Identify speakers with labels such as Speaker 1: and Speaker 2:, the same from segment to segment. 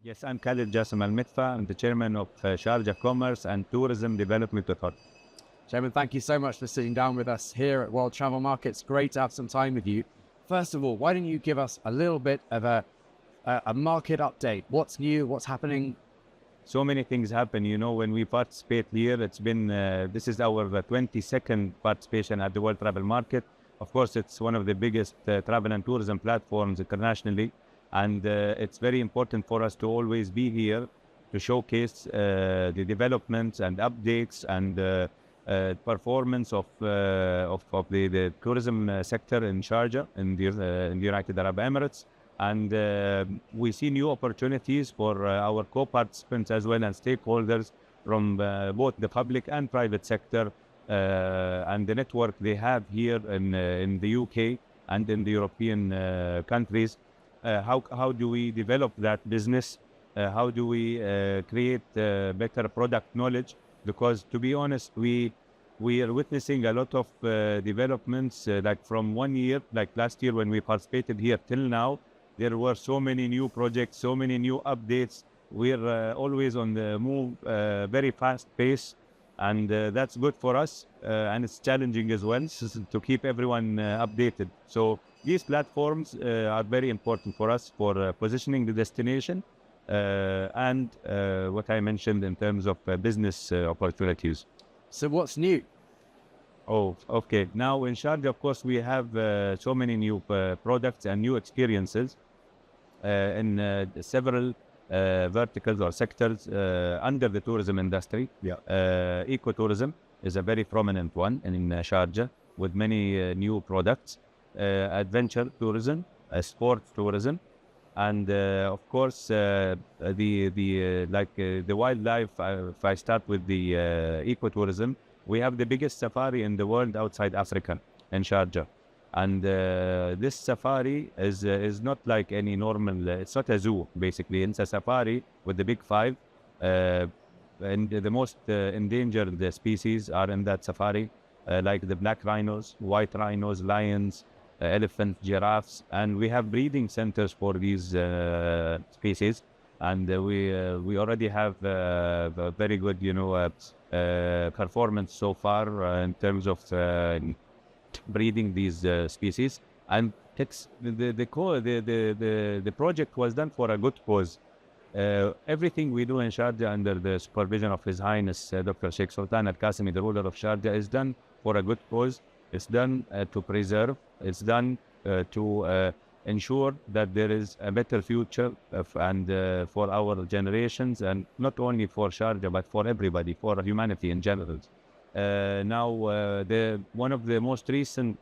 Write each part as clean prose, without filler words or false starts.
Speaker 1: Yes, I'm Khalid Jasim Al Midfa. I'm the chairman of Sharjah Commerce and Tourism Development Authority.
Speaker 2: Chairman, thank you so much for sitting down with us here at World Travel Markets. Great to have some time with you. First of all, why don't you give us a little bit of a market update? What's new? What's happening?
Speaker 1: So many things happen, when we participate here. It's been, this is our 22nd participation at the World Travel Market. Of course, it's one of the biggest travel and tourism platforms internationally. And it's very important for us to always be here to showcase the developments and updates and performance of the tourism sector in Sharjah, in the United Arab Emirates. And we see new opportunities for our co-participants as well as stakeholders from both the public and private sector and the network they have here in the UK and in the European countries. How do we develop that business? How do we create better product knowledge? Because to be honest, we are witnessing a lot of developments like from 1 year, like last year when we participated here till now. There were so many new projects, so many new updates. We're always on the move, very fast pace, and that's good for us. And it's challenging as well to keep everyone updated. So these platforms are very important for us for positioning the destination and what I mentioned in terms of business opportunities.
Speaker 2: So what's new?
Speaker 1: Oh, okay. Now in Sharjah, of course, we have so many new products and new experiences in several verticals or sectors under the tourism industry.
Speaker 2: Yeah.
Speaker 1: Ecotourism is a very prominent one in Sharjah with many new products. Adventure tourism, sports tourism, and of course the wildlife. If I start with the ecotourism, we have the biggest safari in the world outside Africa in Sharjah. And this safari is not like any normal, it's not a zoo, basically. It's a safari with the big five. And the most endangered species are in that safari, like the black rhinos, white rhinos, lions, elephants, giraffes. And we have breeding centers for these species. And we already have a very good, performance so far in terms of breeding these species. And it's the project was done for a good cause. Everything we do in Sharjah under the supervision of His Highness Dr. Sheikh Sultan Al Qasimi, the ruler of Sharjah, is done for a good cause. It's done to preserve. It's done to ensure that there is a better future and for our generations, and not only for Sharjah but for everybody, for humanity in general. Now, one of the most recent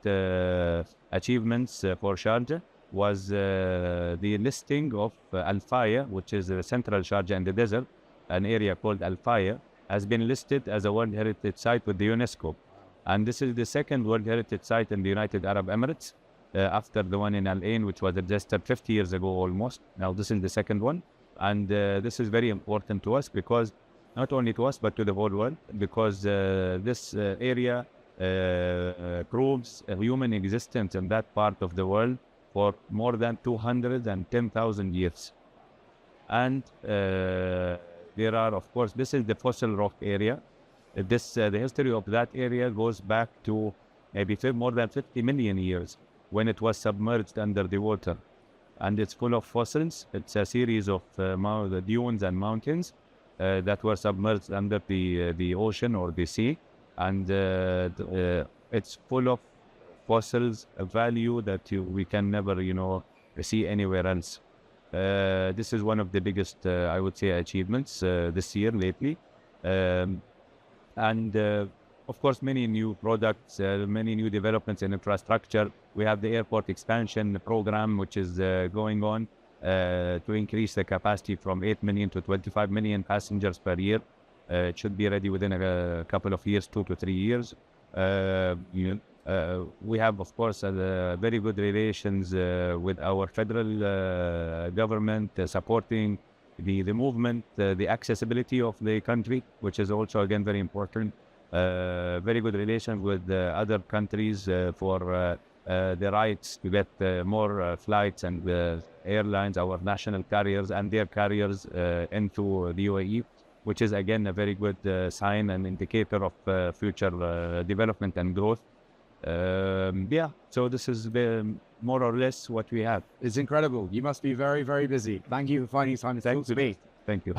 Speaker 1: achievements for Sharjah was the listing of Al Faya, which is central Sharjah in the desert. An area called Al Faya has been listed as a World Heritage Site with the UNESCO. And this is the second World Heritage Site in the United Arab Emirates, after the one in Al Ain, which was registered 50 years ago almost. Now this is the second one. And this is very important to us, because not only to us, but to the whole world, because this area proves a human existence in that part of the world for more than 210,000 years. And there are, of course, this is the fossil rock area. The history of that area goes back to maybe more than 50 million years, when it was submerged under the water. And it's full of fossils. It's a series of the dunes and mountains that were submerged under the ocean or the sea. And it's full of fossils, a value that we can never, see anywhere else. This is one of the biggest, I would say, achievements this year, lately. And of course, many new products, many new developments in infrastructure. We have the airport expansion program, which is going on to increase the capacity from 8 million to 25 million passengers per year. It should be ready within a couple of years, 2 to 3 years. We have, of course, very good relations with our federal government, supporting the movement, the accessibility of the country, which is also, again, very important. Very good relations with other countries for the rights to get more flights and airlines, our national carriers and their carriers into the UAE, which is again a very good sign and indicator of future development and growth. Yeah, so this is more or less what we have.
Speaker 2: It's incredible. You must be very, very busy. Thank you for finding time to talk to me.
Speaker 1: Thank you.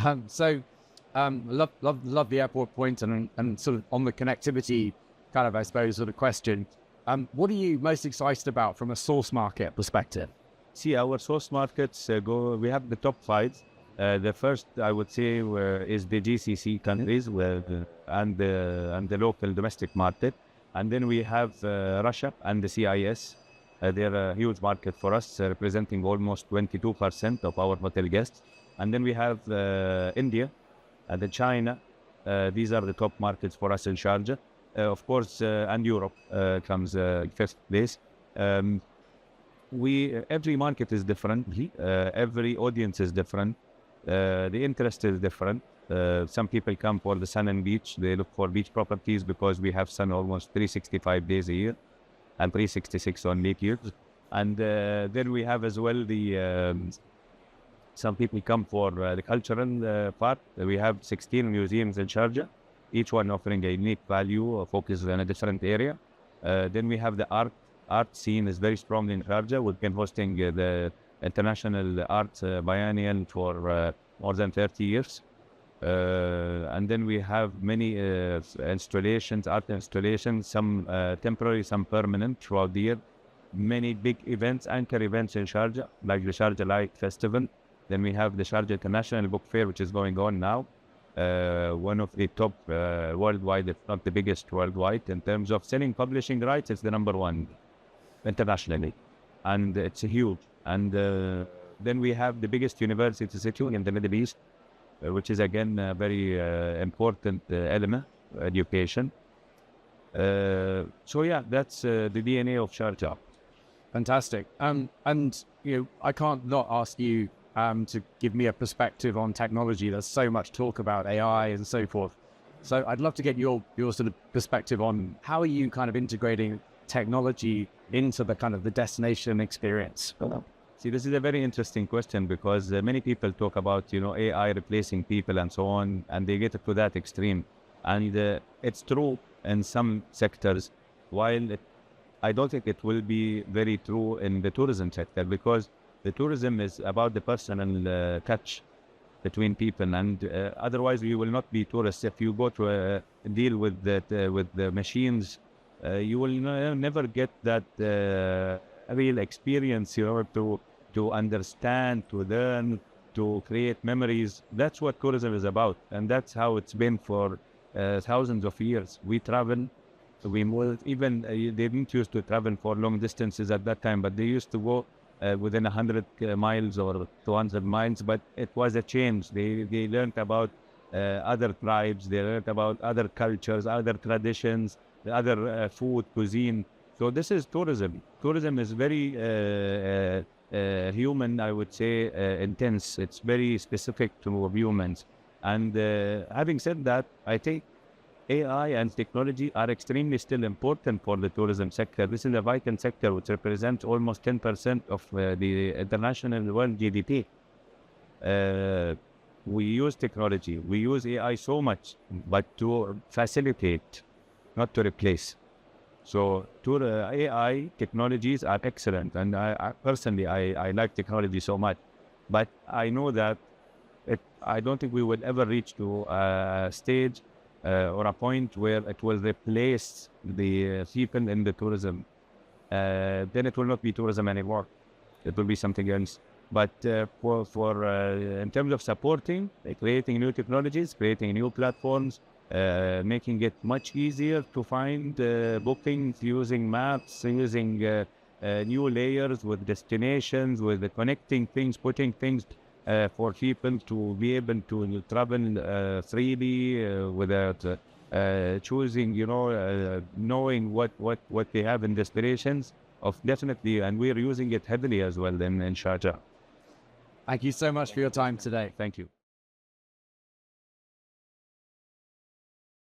Speaker 2: Love the airport point and sort of on the connectivity kind of, I suppose, sort of question. What are you most excited about from a source market perspective?
Speaker 1: See, our source markets we have the top five. The first, I would say, is the GCC countries and the local domestic market. And then we have Russia and the CIS. They're a huge market for us, representing almost 22% of our hotel guests. And then we have India and then China. These are the top markets for us in Sharjah. Of course, and Europe comes first place. Every market is different. Every audience is different. The interest is different. Some people come for the sun and beach. They look for beach properties because we have sun almost 365 days a year and 366 on leap years. And then we have as well some people come for the cultural part. We have 16 museums in Sharjah, each one offering a unique value, focused on a different area. Then we have the art scene is very strong in Sharjah. We've been hosting the International Art Biennial for more than 30 years. And then we have many installations, art installations, some temporary, some permanent throughout the year. Many big events, anchor events in Sharjah, like the Sharjah Light Festival. Then we have the Sharjah International Book Fair, which is going on now. One of the top worldwide, if not the biggest worldwide. In terms of selling publishing rights, it's the #1 internationally. And it's huge. And then we have the biggest university city in the Middle East, which is again a very important element, education. So yeah, that's the DNA of Sharjah.
Speaker 2: Fantastic. And I can't not ask you to give me a perspective on technology. There's so much talk about AI and so forth. So I'd love to get your sort of perspective on how are you kind of integrating technology into the kind of the destination experience?
Speaker 1: See, this is a very interesting question because many people talk about, AI replacing people and so on, and they get to that extreme. And it's true in some sectors, while I don't think it will be very true in the tourism sector, because the tourism is about the personal touch between people, and otherwise we will not be tourists. If you go to deal with the machines, you will never get that real experience, to understand, to learn, to create memories. That's what tourism is about, and that's how it's been for thousands of years. We travel, we move. Even they didn't used to travel for long distances at that time, but they used to go within 100 miles or 200 miles. But it was a change. They learned about other tribes. They learned about other cultures, other traditions, other food, cuisine. So this is tourism. Tourism is very human, I would say, intense. It's very specific to humans. And having said that, I think AI and technology are extremely still important for the tourism sector. This is a vital sector which represents almost 10% of the international world GDP. We use technology, we use AI so much, but to facilitate, not to replace. So AI technologies are excellent, and I personally like technology so much, but I know that I don't think we will ever reach to a stage or a point where it will replace the people in the tourism. Then it will not be tourism anymore. It will be something else. But in terms of supporting, creating new technologies, creating new platforms, making it much easier to find bookings using maps, using new layers with destinations, with connecting things, putting things for people to be able to travel freely without choosing, knowing what they have in destinations of definitely, and we're using it heavily as well in Sharjah.
Speaker 2: Thank you so much for your time today.
Speaker 1: Thank you.